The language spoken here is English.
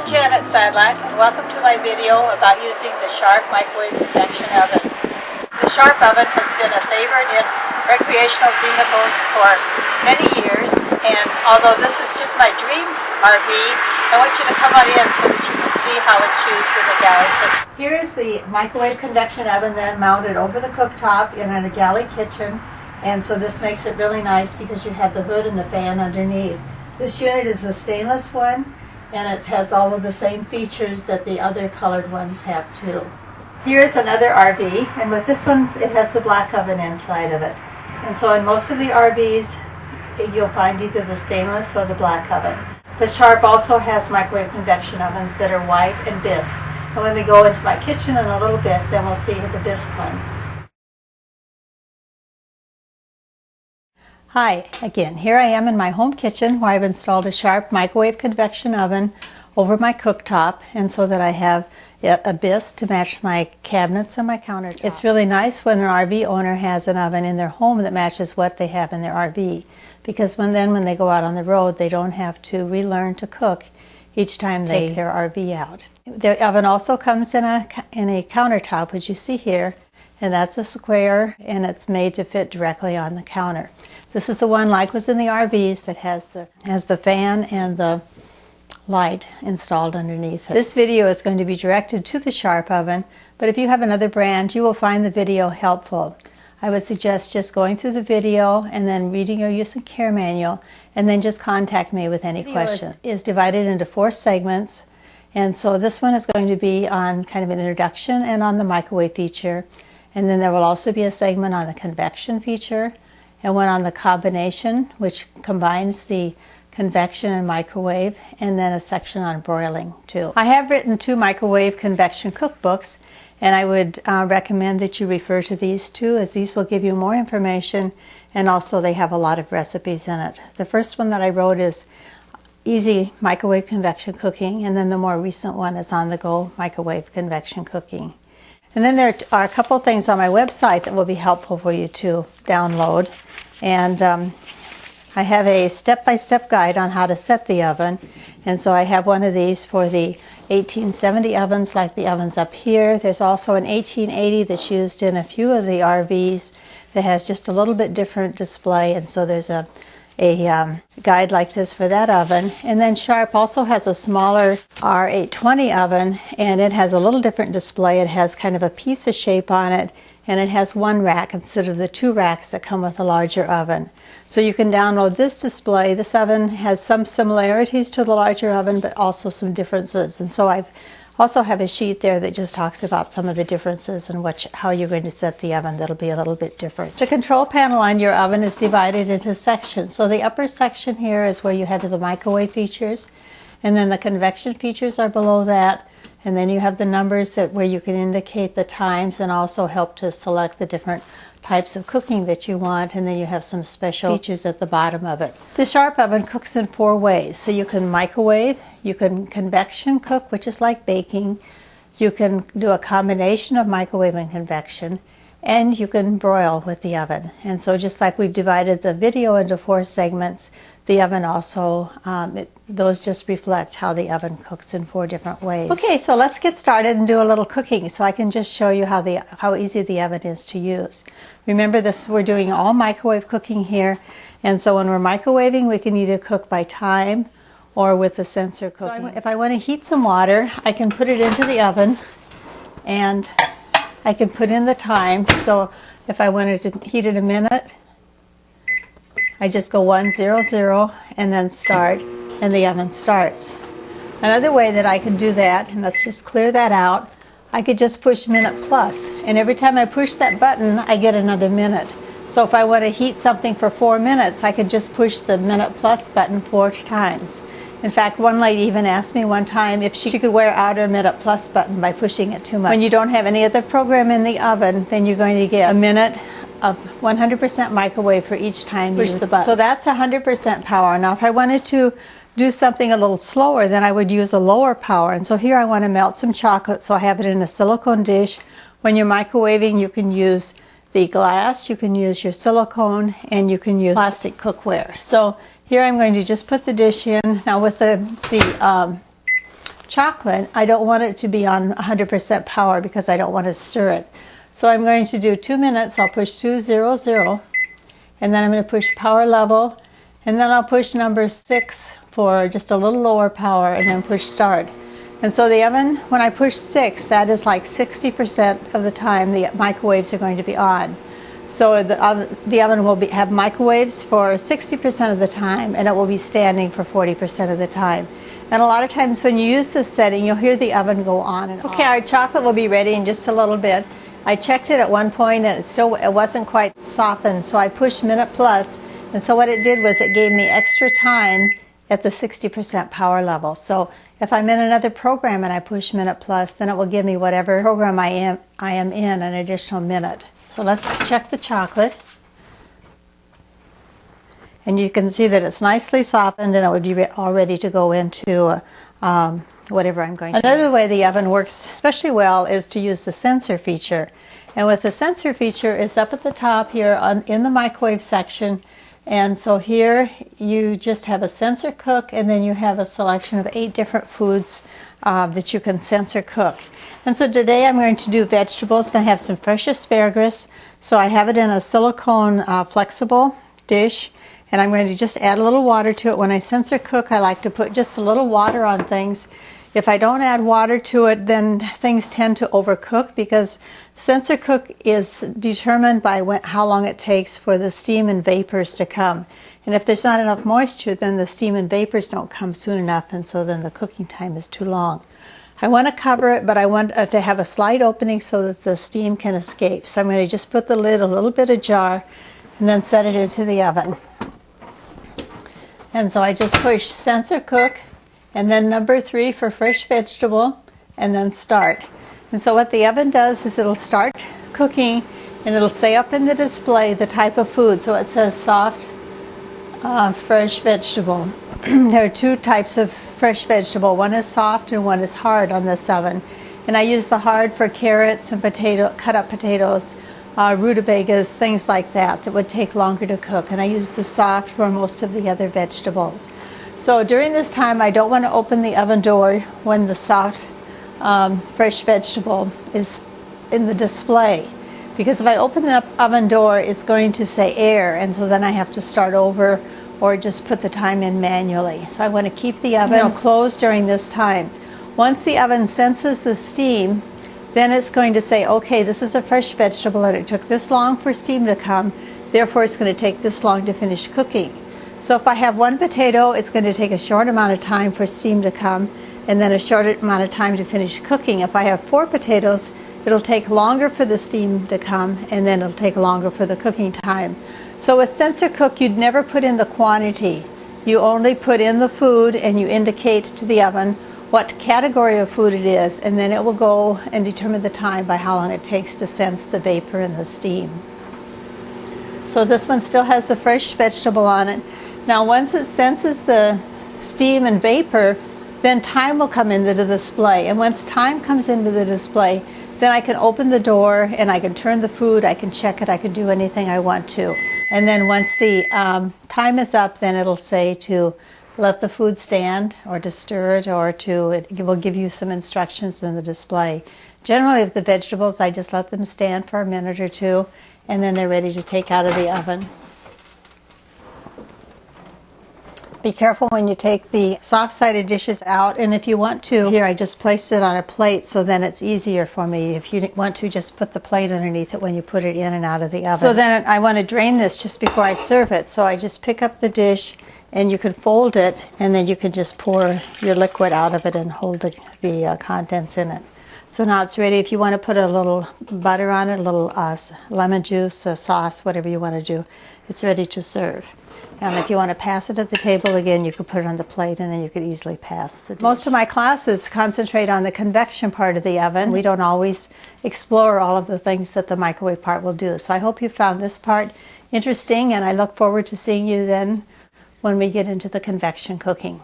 I'm Janet Sadlak, and welcome to my video about using the Sharp microwave convection oven. The Sharp oven has been a favorite in recreational vehicles for many years, and although this is just my dream RV, I want you to come on in so that you can see how it's used in the galley kitchen. Here is the microwave convection oven then mounted over the cooktop in a galley kitchen, and so this makes it really nice because you have the hood and the fan underneath. This unit is the stainless one, and it has all of the same features that the other colored ones have too. Here is another RV, and with this one it has the black oven inside of it. And so in most of the RVs you'll find either the stainless or the black oven. The Sharp also has microwave convection ovens that are white and bisque. And when we go into my kitchen in a little bit, then we'll see the bisque one. Hi, again, here I am in my home kitchen where I've installed a Sharp microwave convection oven over my cooktop, and so that I have a bisque to match my cabinets and my countertop. It's really nice when an RV owner has an oven in their home that matches what they have in their RV, because when they go out on the road, they don't have to relearn to cook each time they take their RV out. The oven also comes in a countertop, which you see here, and that's a square, and it's made to fit directly on the counter. This is the one like was in the RVs that has the fan and the light installed underneath it. This video is going to be directed to the Sharp oven, but if you have another brand, you will find the video helpful. I would suggest just going through the video and then reading your use and care manual, and then just contact me with any questions. It is divided into 4 segments, and so this one is going to be on kind of an introduction and on the microwave feature, and then there will also be a segment on the convection feature, and one on the combination, which combines the convection and microwave, and then a section on broiling too. I have written 2 microwave convection cookbooks, and I would recommend that you refer to these 2, as these will give you more information, and also they have a lot of recipes in it. The first one that I wrote is Easy Microwave Convection Cooking, and then the more recent one is On the Go Microwave Convection Cooking. And then there are a couple things on my website that will be helpful for you to download. And I have a step-by-step guide on how to set the oven. And so I have one of these for the 1870 ovens, like the ovens up here. There's also an 1880 that's used in a few of the RVs that has just a little bit different display. And so there's a guide like this for that oven. And then Sharp also has a smaller R820 oven, and it has a little different display. It has kind of a pizza shape on it, and it has 1 rack instead of the 2 racks that come with a larger oven. So you can download this display. This oven has some similarities to the larger oven, but also some differences. And so I also have a sheet there that just talks about some of the differences and how you're going to set the oven. That'll be a little bit different. The control panel on your oven is divided into sections. So the upper section here is where you have the microwave features, and then the convection features are below that. And then you have the numbers where you can indicate the times and also help to select the different types of cooking that you want, and then you have some special features at the bottom of it. The Sharp oven cooks in 4 ways. So you can microwave, you can convection cook, which is like baking, you can do a combination of microwave and convection, and you can broil with the oven. And so just like we've divided the video into 4 segments, the oven also, those just reflect how the oven cooks in 4 different ways. Okay, so let's get started and do a little cooking so I can just show you how easy the oven is to use. Remember this, we're doing all microwave cooking here, and so when we're microwaving we can either cook by time or with the sensor cooking. So if I want to heat some water, I can put it into the oven and I can put in the time. So if I wanted to heat it a minute, I just go 100 and then start, and the oven starts. Another way that I can do that, and let's just clear that out, I could just push minute plus, and every time I push that button I get another minute. So if I want to heat something for 4 minutes, I could just push the minute plus button 4 times. In fact, one lady even asked me one time if she could wear out her minute plus button by pushing it too much. When you don't have any other program in the oven, then you're going to get a minute of 100% microwave for each time you push the button. So that's 100% power. Now if I wanted to do something a little slower, then I would use a lower power. And so here I want to melt some chocolate, so I have it in a silicone dish. When you're microwaving, you can use the glass, you can use your silicone, and you can use plastic cookware. So here I'm going to just put the dish in. Now with the chocolate, I don't want it to be on 100% power because I don't want to stir it. So I'm going to do 2 minutes. I'll push 200, and then I'm going to push power level, and then I'll push number 6 for just a little lower power, and then push start. And so the oven, when I push 6, that is like 60% of the time the microwaves are going to be on. So the oven will have microwaves for 60% of the time, and it will be standing for 40% of the time. And a lot of times when you use this setting, you'll hear the oven go on and on. Okay, our chocolate will be ready in just a little bit. I checked it at one point and it wasn't quite softened, so I pushed minute plus, and so what it did was it gave me extra time at the 60% power level. So if I'm in another program and I push minute plus, then it will give me whatever program I am in an additional minute. So let's check the chocolate. And you can see that it's nicely softened, and it would be all ready to go into whatever I'm going to do. Another way the oven works especially well is to use the sensor feature. And with the sensor feature, it's up at the top here in the microwave section. And so here you just have a sensor cook, and then you have a selection of 8 different foods that you can sensor cook. And so today I'm going to do vegetables, and I have some fresh asparagus. So I have it in a silicone flexible dish, and I'm going to just add a little water to it. When I sensor cook, I like to put just a little water on things. If I don't add water to it, then things tend to overcook, because sensor cook is determined by how long it takes for the steam and vapors to come. And if there's not enough moisture, then the steam and vapors don't come soon enough, and so then the cooking time is too long. I want to cover it, but I want to have a slight opening so that the steam can escape. So I'm going to just put the lid a little bit ajar and then set it into the oven. And so I just push sensor cook, and then number 3 for fresh vegetable, and then start. And so what the oven does is it'll start cooking, and it'll say up in the display the type of food. So it says soft, fresh vegetable. There are 2 types of fresh vegetable. One is soft and one is hard on this oven. And I use the hard for carrots and cut up potatoes, rutabagas, things like that would take longer to cook. And I use the soft for most of the other vegetables. So during this time, I don't want to open the oven door when the soft fresh vegetable is in the display, because if I open the oven door, it's going to say air, and so then I have to start over or just put the time in manually. So I want to keep the oven closed during this time. Once the oven senses the steam, then it's going to say, okay, this is a fresh vegetable and it took this long for steam to come, therefore it's going to take this long to finish cooking. So if I have 1 potato, it's going to take a short amount of time for steam to come, and then a short amount of time to finish cooking. If I have 4 potatoes, it'll take longer for the steam to come, and then it'll take longer for the cooking time. So with sensor cook, you'd never put in the quantity. You only put in the food, and you indicate to the oven what category of food it is, and then it will go and determine the time by how long it takes to sense the vapor and the steam. So this one still has the fresh vegetable on it. Now once it senses the steam and vapor, then time will come into the display. And once time comes into the display, then I can open the door and I can turn the food, I can check it, I can do anything I want to. And then once the time is up, then it'll say to let the food stand, or to stir it, or it will give you some instructions in the display. Generally with the vegetables, I just let them stand for a minute or 2, and then they're ready to take out of the oven. Be careful when you take the soft-sided dishes out, and if you want to, here I just placed it on a plate so then it's easier for me. If you want to, just put the plate underneath it when you put it in and out of the oven. So then I want to drain this just before I serve it, so I just pick up the dish, and you can fold it, and then you can just pour your liquid out of it and hold the contents in it. So now it's ready. If you want to put a little butter on it, a little lemon juice, a sauce, whatever you want to do, it's ready to serve. And if you want to pass it at the table again, you could put it on the plate, and then you could easily pass the dish. Most of my classes concentrate on the convection part of the oven. We don't always explore all of the things that the microwave part will do. So I hope you found this part interesting, and I look forward to seeing you then when we get into the convection cooking.